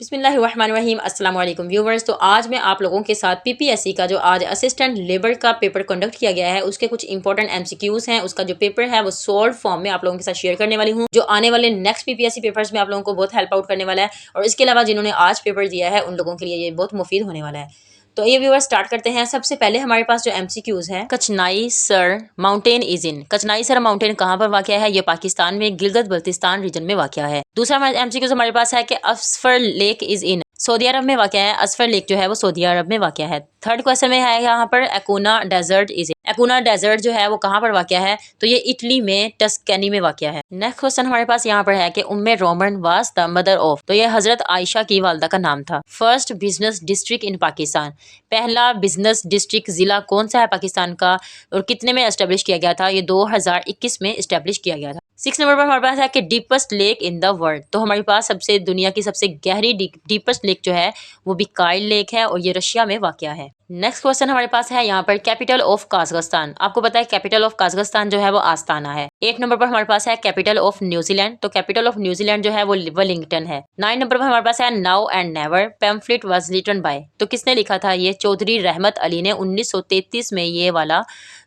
बिस्मिल्लाहिर्रहमानिर्रहीम अस्सलाम वालेकुम व्यूवर्स। तो आज मैं आप लोगों के साथ पीपीएससी का जो आज असिस्टेंट लेबर का पेपर कंडक्ट किया गया है उसके कुछ इंपॉर्टेंट एमसीक्यूज हैं। उसका जो पेपर है वो सॉल्व फॉर्म में आप लोगों के साथ शेयर करने वाली हूँ, जो आने वाले नेक्स्ट पीपीएससी पेपर्स में आप लोगों को बहुत हेल्प आउट करने वाला है। और इसके अलावा जिन्होंने आज पेपर दिया है उन लोगों के लिए ये बहुत मुफीद होने वाला है। तो ये व्यूअर्स स्टार्ट करते हैं। सबसे पहले हमारे पास जो एमसीक्यूज है, कचनाई सर माउंटेन इज इन। कचनाई सर माउंटेन कहाँ पर वाक़या है? ये पाकिस्तान में गिलगित बल्तिस्तान रीजन में वाक़या है। दूसरा एमसीक्यूज हमारे पास है कि Asfar lake is in, Saudi अरब में वाक़या है। अस्फर लेक जो है वो सऊदी अरब में वाक़या है। थर्ड क्वेश्चन में है यहाँ पर एकूना डेजर्ट इज इन। एकूना डेजर्ट जो है वो कहाँ पर वाक़या है? तो ये इटली में टस्कैनी में वाक़या है। नेक्स्ट क्वेश्चन हमारे पास यहाँ पर है कि Umm Ruman was the mother of. तो ये हजरत आयशा की वालदा का नाम था। First business district in Pakistan, पहला बिजनेस डिस्ट्रिक्ट जिला कौन सा है पाकिस्तान का और कितने में एस्टेब्लिश किया गया था? ये 2021 में एस्टेब्लिश किया गया था। 6 नंबर पर हमारे पास है कि deepest lake in the world. तो हमारे पास सबसे दुनिया की सबसे गहरी डीपेस्ट लेक जो है वो बिकाइल लेक है और ये रशिया में वाक़या है। नेक्स्ट क्वेश्चन हमारे पास है यहाँ पर कैपिटल ऑफ काज़ाख्स्तान। आपको पता है कैपिटल ऑफ काज़ाख्स्तान जो है वो आस्ताना है। 8 नंबर पर हमारे पास है कैपिटल ऑफ न्यूजीलैंड। तो कैपिटल ऑफ न्यूजीलैंड जो है वो वेलिंगटन है। 9 नंबर पर हमारे पास है now and never pamphlet was written by. तो किसने लिखा था? ये चौधरी रहमत अली ने 1933 में ये वाला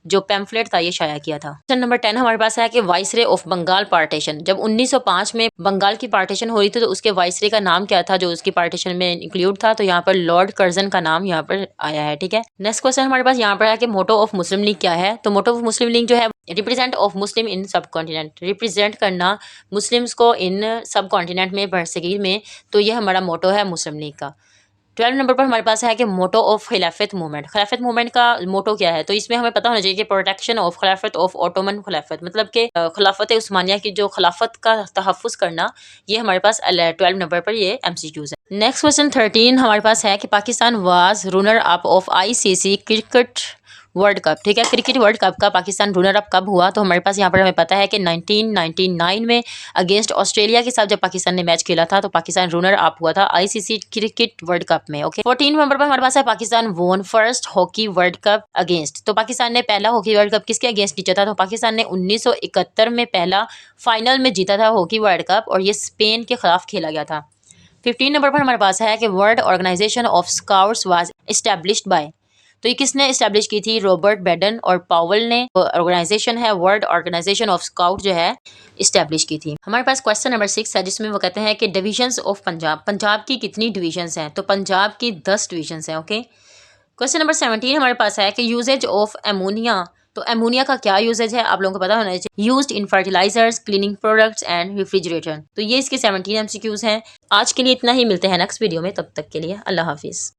जो पैम्फलेट था ये शाया किया था। क्वेश्चन नंबर 10 हमारे पास है कि वाइसरे ऑफ बंगाल पार्टीशन। जब 1905 में बंगाल की पार्टीशन हो रही थी तो उसके वाइसरे का नाम क्या था जो उसकी पार्टीशन में इंक्लूड था? तो यहाँ पर लॉर्ड कर्जन का नाम यहाँ पर आया है। ठीक है। नेक्स्ट क्वेश्चन हमारे पास यहाँ पर है कि मोटो ऑफ मुस्लिम लीग क्या है? तो मोटो ऑफ मुस्लिम लीग जो है रिप्रेजेंट ऑफ मुस्लिम इन सब कॉन्टिनेंट, रिप्रेजेंट करना मुस्लिम्स को इन सब कॉन्टिनेंट में बरसगीर में। तो ये हमारा मोटो है मुस्लिम लीग का। 12 नंबर पर हमारे पास है कि मोटो ऑफ खिलाफत मूवमेंट। खिलाफत मूवमेंट का मोटो क्या है? तो इसमें हमें पता होना चाहिए कि प्रोटेक्शन ऑफ खिलाफत ऑफ ओटोमन खिलाफत, मतलब कि खिलाफत उस्मानिया की जो खिलाफत का तहफ़्फ़ुज़ करना, ये हमारे पास 12 नंबर पर ये एमसीक्यूज है। नेक्स्ट क्वेश्चन 13 हमारे पास है कि Pakistan was runner up of ICC cricket world cup. ठीक है, क्रिकेट वर्ल्ड कप का पाकिस्तान रनर अप कब हुआ? तो हमारे पास यहाँ पर हमें पता है कि 1999 में अगेंस्ट ऑस्ट्रेलिया के साथ जब पाकिस्तान ने मैच खेला था तो पाकिस्तान रनर अप हुआ था आईसीसी क्रिकेट वर्ल्ड कप में। ओके। 14 नंबर पर हमारे पास है पाकिस्तान वोन first hockey world cup against. तो पाकिस्तान ने पहला हॉकी वर्ल्ड कप किसके अगेंस्ट जीता था? तो पाकिस्तान ने 1971 में पहला फाइनल में जीता था हॉकी वर्ल्ड कप और ये स्पेन के खिलाफ खेला गया था। 15 नंबर पर हमारे पास है कि world organisation of scouts was established by. तो ये किसने एस्टेब्लिश की थी? रॉबर्ट बेडन और पावल ने ऑर्गेनाइजेशन है वर्ल्ड ऑर्गेनाइजेशन ऑफ स्काउट जो है एस्टेब्लिश की थी। हमारे पास क्वेश्चन नंबर 6 है जिसमें वो कहते हैं कि डिविजन्स ऑफ पंजाब। पंजाब की कितनी डिविजन्स हैं? तो पंजाब की 10 डिविजन्स हैं। ओके। क्वेश्चन नंबर 17 हमारे पास है कि यूजेज ऑफ एमोनिया। तो एमोनिया का क्या यूजेज है आप लोगों को पता होना चाहिए। Used in fertilisers, cleaning products and refrigerator. तो ये इसके 17 एमसीक्यूज हैं। आज के लिए इतना ही, मिलते हैं नेक्स्ट वीडियो में, तब तक के लिए अल्लाह हाफिज़।